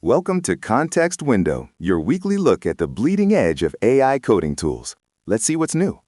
Welcome to Context Window, your weekly look at the bleeding edge of AI coding tools. Let's see what's new.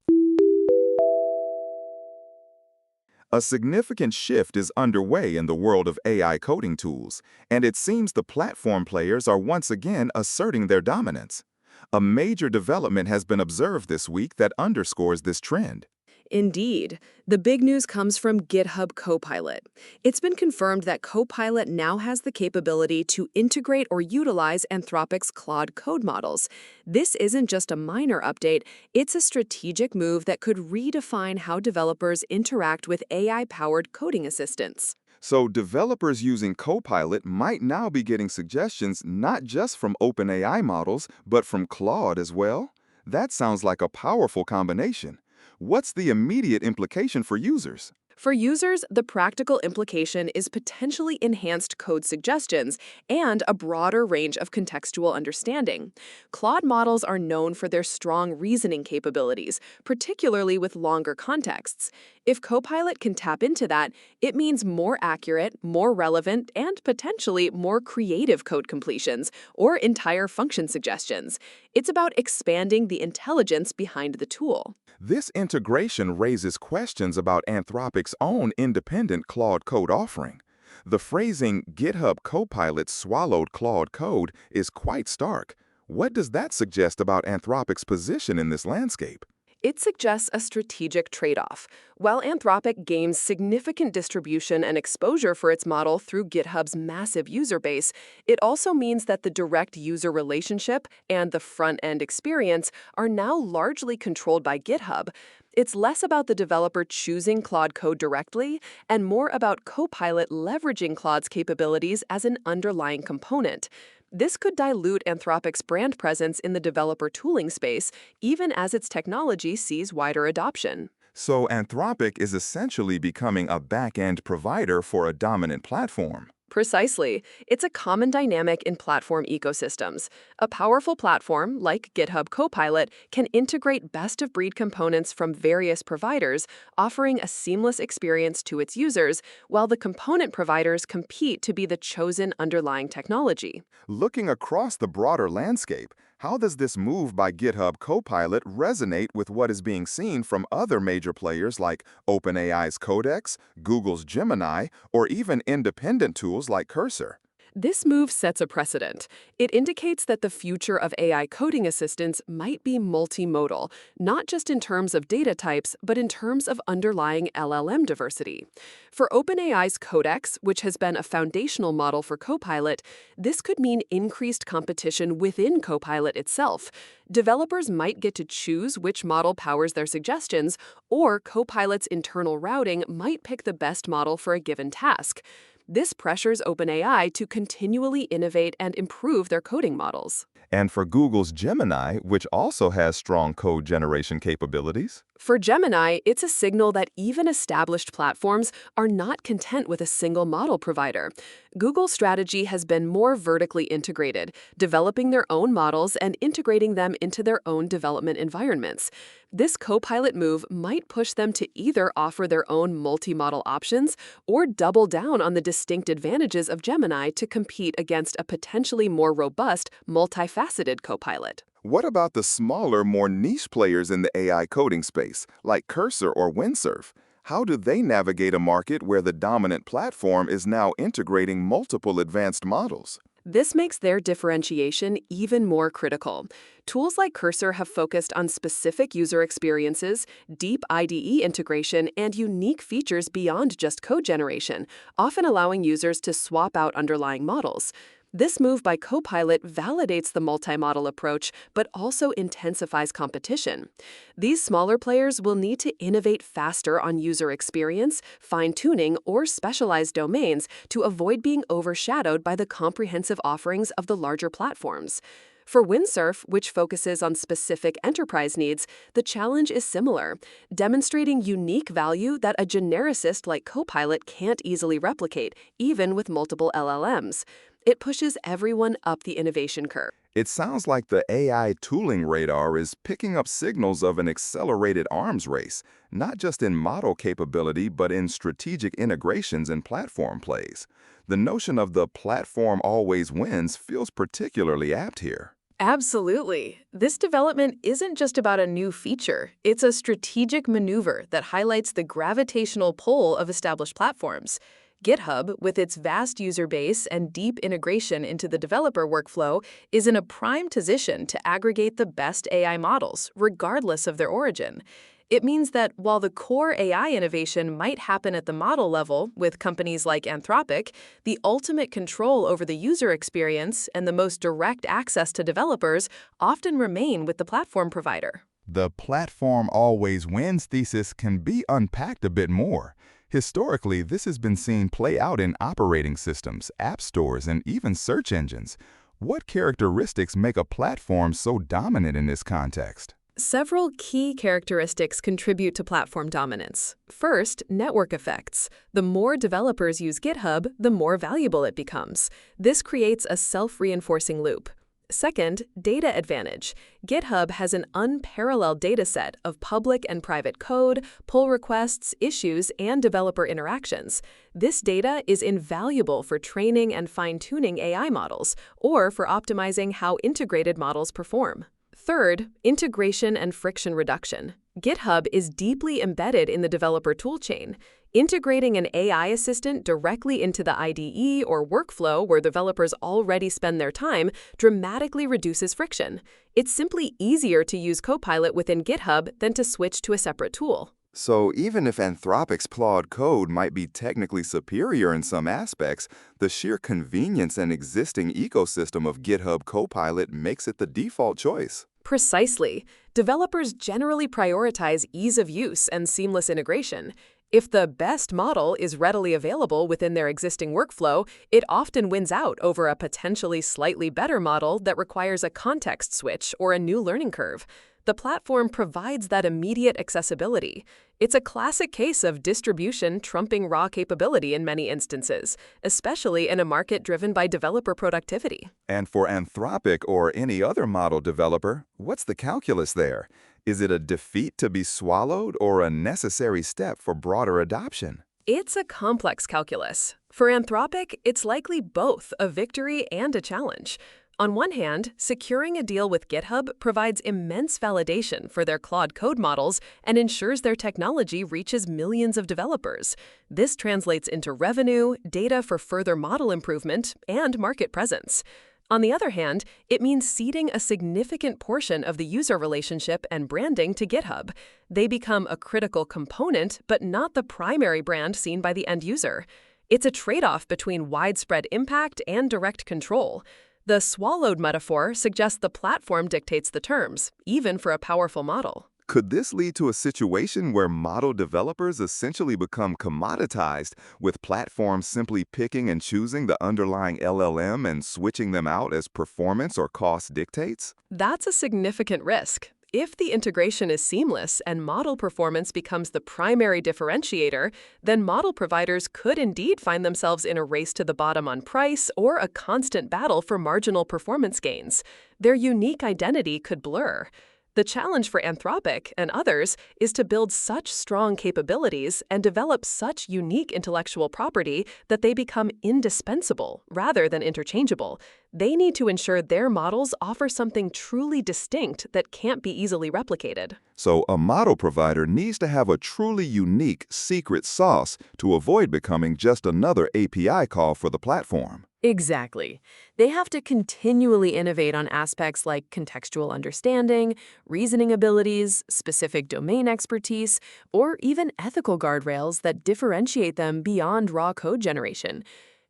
A significant shift is underway in the world of AI coding tools, and it seems the platform players are once again asserting their dominance. A major development has been observed this week that underscores this trend. Indeed. The big news comes from GitHub Copilot. It's been confirmed that Copilot now has the capability to integrate or utilize Anthropic's Claude code models. This isn't just a minor update, it's a strategic move that could redefine how developers interact with AI-powered coding assistants. So developers using Copilot might now be getting suggestions not just from OpenAI models, but from Claude as well? That sounds like a powerful combination. What's the immediate implication for users? For users, the practical implication is potentially enhanced code suggestions and a broader range of contextual understanding. Claude models are known for their strong reasoning capabilities, particularly with longer contexts. If Copilot can tap into that, it means more accurate, more relevant, and potentially more creative code completions or entire function suggestions. It's about expanding the intelligence behind the tool. This integration raises questions about Anthropic's own independent Claude code offering. The phrasing, GitHub Copilot swallowed Claude code, is quite stark. What does that suggest about Anthropic's position in this landscape? It suggests a strategic trade-off. While Anthropic gains significant distribution and exposure for its model through GitHub's massive user base, it also means that the direct user relationship and the front-end experience are now largely controlled by GitHub. It's less about the developer choosing Claude code directly and more about Copilot leveraging Claude's capabilities as an underlying component. This could dilute Anthropic's brand presence in the developer tooling space, even as its technology sees wider adoption. So Anthropic is essentially becoming a back-end provider for a dominant platform. Precisely. It's a common dynamic in platform ecosystems. A powerful platform, like GitHub Copilot, can integrate best-of-breed components from various providers, offering a seamless experience to its users, while the component providers compete to be the chosen underlying technology. Looking across the broader landscape, how does this move by GitHub Copilot resonate with what is being seen from other major players like OpenAI's Codex, Google's Gemini, or even independent tools like Cursor? This move sets a precedent. It indicates that the future of AI coding assistants might be multimodal, not just in terms of data types, but in terms of underlying LLM diversity. For OpenAI's Codex, which has been a foundational model for Copilot, this could mean increased competition within Copilot itself. Developers might get to choose which model powers their suggestions, or Copilot's internal routing might pick the best model for a given task. This pressures OpenAI to continually innovate and improve their coding models. And for Google's Gemini, which also has strong code generation capabilities? For Gemini, it's a signal that even established platforms are not content with a single model provider. Google's strategy has been more vertically integrated, developing their own models and integrating them into their own development environments. This Copilot move might push them to either offer their own multi-model options or double down on the distinct advantages of Gemini to compete against a potentially more robust, multifaceted Copilot. What about the smaller, more niche players in the AI coding space, like Cursor or Windsurf? How do they navigate a market where the dominant platform is now integrating multiple advanced models? This makes their differentiation even more critical. Tools like Cursor have focused on specific user experiences, deep IDE integration, and unique features beyond just code generation, often allowing users to swap out underlying models. This move by Copilot validates the multi-model approach, but also intensifies competition. These smaller players will need to innovate faster on user experience, fine-tuning, or specialized domains to avoid being overshadowed by the comprehensive offerings of the larger platforms. For Windsurf, which focuses on specific enterprise needs, the challenge is similar, demonstrating unique value that a genericist like Copilot can't easily replicate, even with multiple LLMs. It pushes everyone up the innovation curve. It sounds like the AI tooling radar is picking up signals of an accelerated arms race, not just in model capability, but in strategic integrations and platform plays. The notion of the platform always wins feels particularly apt here. Absolutely. This development isn't just about a new feature. It's a strategic maneuver that highlights the gravitational pull of established platforms. GitHub, with its vast user base and deep integration into the developer workflow, is in a prime position to aggregate the best AI models, regardless of their origin. It means that while the core AI innovation might happen at the model level with companies like Anthropic, the ultimate control over the user experience and the most direct access to developers often remain with the platform provider. The platform always wins thesis can be unpacked a bit more. Historically, this has been seen play out in operating systems, app stores, and even search engines. What characteristics make a platform so dominant in this context? Several key characteristics contribute to platform dominance. First, network effects. The more developers use GitHub, the more valuable it becomes. This creates a self-reinforcing loop. Second, data advantage. GitHub has an unparalleled dataset of public and private code, pull requests, issues, and developer interactions. This data is invaluable for training and fine-tuning AI models, or for optimizing how integrated models perform. Third, integration and friction reduction. GitHub is deeply embedded in the developer toolchain. Integrating an AI assistant directly into the IDE or workflow where developers already spend their time dramatically reduces friction. It's simply easier to use Copilot within GitHub than to switch to a separate tool. So even if Anthropic's Claude code might be technically superior in some aspects, the sheer convenience and existing ecosystem of GitHub Copilot makes it the default choice. Precisely. Developers generally prioritize ease of use and seamless integration. If the best model is readily available within their existing workflow, it often wins out over a potentially slightly better model that requires a context switch or a new learning curve. The platform provides that immediate accessibility. It's a classic case of distribution trumping raw capability in many instances, especially in a market driven by developer productivity. And for Anthropic or any other model developer, what's the calculus there? Is it a defeat to be swallowed or a necessary step for broader adoption? It's a complex calculus. For Anthropic, it's likely both a victory and a challenge. On one hand, securing a deal with GitHub provides immense validation for their Claude code models and ensures their technology reaches millions of developers. This translates into revenue, data for further model improvement, and market presence. On the other hand, it means ceding a significant portion of the user relationship and branding to GitHub. They become a critical component, but not the primary brand seen by the end user. It's a trade-off between widespread impact and direct control. The swallowed metaphor suggests the platform dictates the terms, even for a powerful model. Could this lead to a situation where model developers essentially become commoditized, with platforms simply picking and choosing the underlying LLM and switching them out as performance or cost dictates? That's a significant risk. If the integration is seamless and model performance becomes the primary differentiator, then model providers could indeed find themselves in a race to the bottom on price or a constant battle for marginal performance gains. Their unique identity could blur. The challenge for Anthropic and others is to build such strong capabilities and develop such unique intellectual property that they become indispensable rather than interchangeable. They need to ensure their models offer something truly distinct that can't be easily replicated. So a model provider needs to have a truly unique secret sauce to avoid becoming just another API call for the platform. Exactly. They have to continually innovate on aspects like contextual understanding, reasoning abilities, specific domain expertise, or even ethical guardrails that differentiate them beyond raw code generation.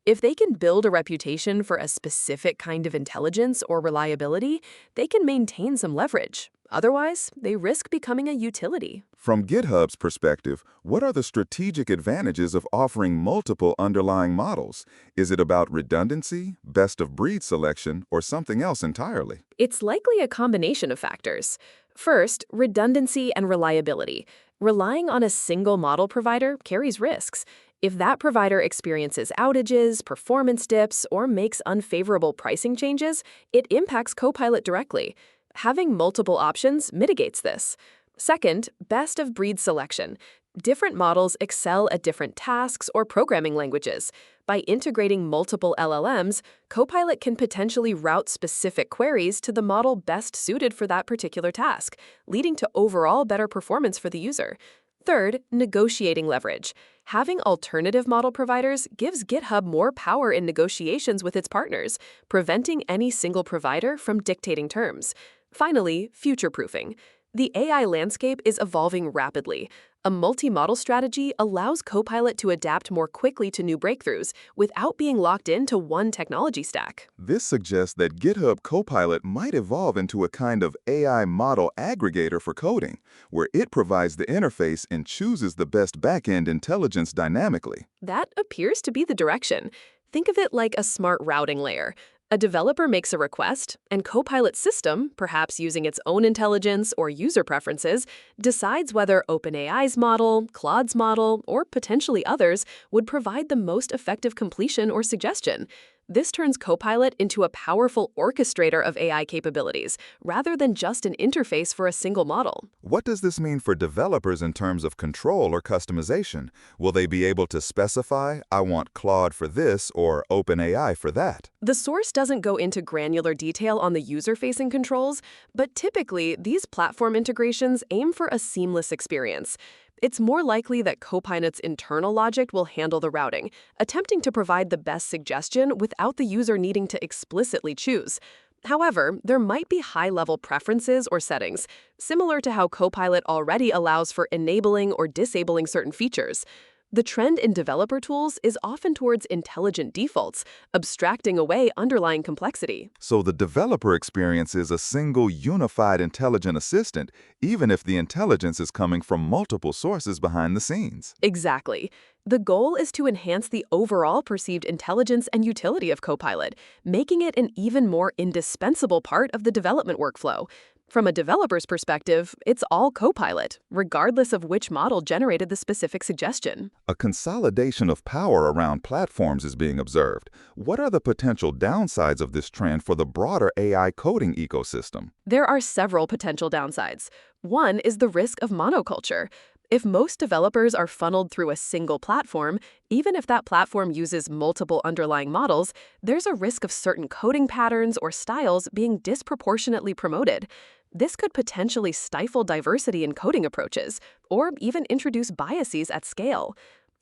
If they can build a reputation for a specific kind of intelligence or reliability, they can maintain some leverage. Otherwise, they risk becoming a utility. From GitHub's perspective, what are the strategic advantages of offering multiple underlying models? Is it about redundancy, best-of-breed selection, or something else entirely? It's likely a combination of factors. First, redundancy and reliability. Relying on a single model provider carries risks. If that provider experiences outages, performance dips, or makes unfavorable pricing changes, it impacts Copilot directly. Having multiple options mitigates this. Second, best of breed selection. Different models excel at different tasks or programming languages. By integrating multiple LLMs, Copilot can potentially route specific queries to the model best suited for that particular task, leading to overall better performance for the user. Third, negotiating leverage. Having alternative model providers gives GitHub more power in negotiations with its partners, preventing any single provider from dictating terms. Finally, future-proofing. The AI landscape is evolving rapidly. A multi-model strategy allows Copilot to adapt more quickly to new breakthroughs without being locked into one technology stack. This suggests that GitHub Copilot might evolve into a kind of AI model aggregator for coding, where it provides the interface and chooses the best backend intelligence dynamically. That appears to be the direction. Think of it like a smart routing layer. A developer makes a request, and Copilot's system, perhaps using its own intelligence or user preferences, decides whether OpenAI's model, Claude's model, or potentially others would provide the most effective completion or suggestion. This turns Copilot into a powerful orchestrator of AI capabilities, rather than just an interface for a single model. What does this mean for developers in terms of control or customization? Will they be able to specify, I want Claude for this or OpenAI for that? The source doesn't go into granular detail on the user-facing controls, but typically, these platform integrations aim for a seamless experience. It's more likely that Copilot's internal logic will handle the routing, attempting to provide the best suggestion without the user needing to explicitly choose. However, there might be high-level preferences or settings, similar to how Copilot already allows for enabling or disabling certain features. The trend in developer tools is often towards intelligent defaults, abstracting away underlying complexity. So the developer experience is a single unified intelligent assistant, even if the intelligence is coming from multiple sources behind the scenes. Exactly. The goal is to enhance the overall perceived intelligence and utility of Copilot, making it an even more indispensable part of the development workflow. From a developer's perspective, it's all Copilot, regardless of which model generated the specific suggestion. A consolidation of power around platforms is being observed. What are the potential downsides of this trend for the broader AI coding ecosystem? There are several potential downsides. One is the risk of monoculture. If most developers are funneled through a single platform, even if that platform uses multiple underlying models, there's a risk of certain coding patterns or styles being disproportionately promoted. This could potentially stifle diversity in coding approaches, or even introduce biases at scale.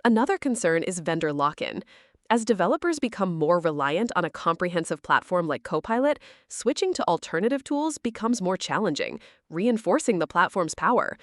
Another concern is vendor lock-in. As developers become more reliant on a comprehensive platform like Copilot, switching to alternative tools becomes more challenging, reinforcing the platform's power.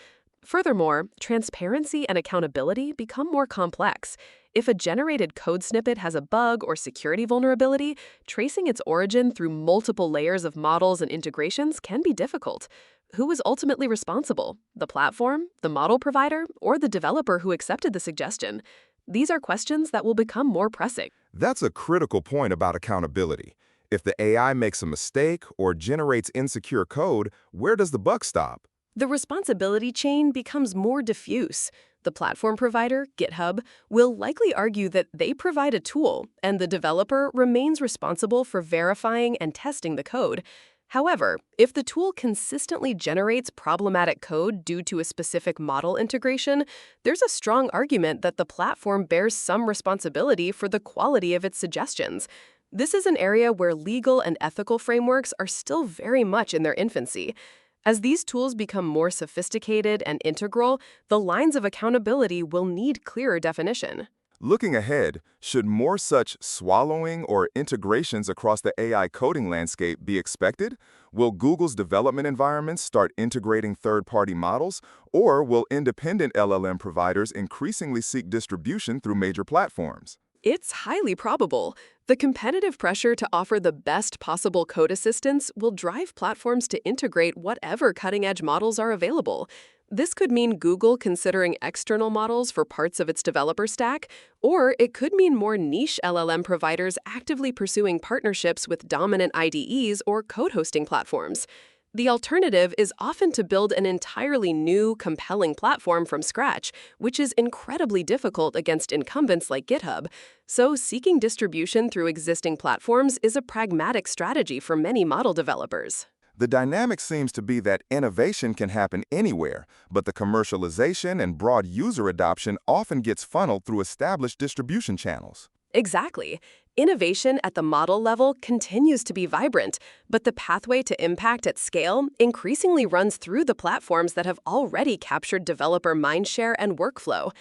Furthermore, transparency and accountability become more complex. If a generated code snippet has a bug or security vulnerability, tracing its origin through multiple layers of models and integrations can be difficult. Who is ultimately responsible? The platform, the model provider, or the developer who accepted the suggestion? These are questions that will become more pressing. That's a critical point about accountability. If the AI makes a mistake or generates insecure code, where does the buck stop? The responsibility chain becomes more diffuse. The platform provider, GitHub, will likely argue that they provide a tool, and the developer remains responsible for verifying and testing the code. However, if the tool consistently generates problematic code due to a specific model integration, there's a strong argument that the platform bears some responsibility for the quality of its suggestions. This is an area where legal and ethical frameworks are still very much in their infancy. As these tools become more sophisticated and integral, the lines of accountability will need clearer definition. Looking ahead, should more such swallowing or integrations across the AI coding landscape be expected? Will Google's development environments start integrating third-party models, or will independent LLM providers increasingly seek distribution through major platforms? It's highly probable. The competitive pressure to offer the best possible code assistance will drive platforms to integrate whatever cutting-edge models are available. This could mean Google considering external models for parts of its developer stack, or it could mean more niche LLM providers actively pursuing partnerships with dominant IDEs or code hosting platforms. The alternative is often to build an entirely new, compelling platform from scratch, which is incredibly difficult against incumbents like GitHub. So, seeking distribution through existing platforms is a pragmatic strategy for many model developers. The dynamic seems to be that innovation can happen anywhere, but the commercialization and broad user adoption often gets funneled through established distribution channels. Exactly. Innovation at the model level continues to be vibrant, but the pathway to impact at scale increasingly runs through the platforms that have already captured developer mindshare and workflow.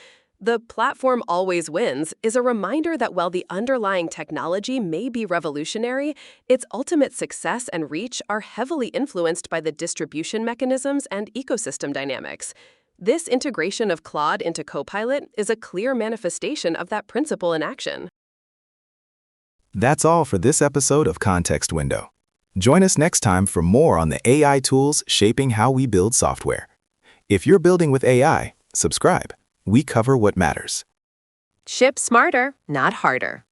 The platform always wins is a reminder that while the underlying technology may be revolutionary, its ultimate success and reach are heavily influenced by the distribution mechanisms and ecosystem dynamics. This integration of Claude into Copilot is a clear manifestation of that principle in action. That's all for this episode of Context Window. Join us next time for more on the AI tools shaping how we build software. If you're building with AI, subscribe. We cover what matters. Ship smarter, not harder.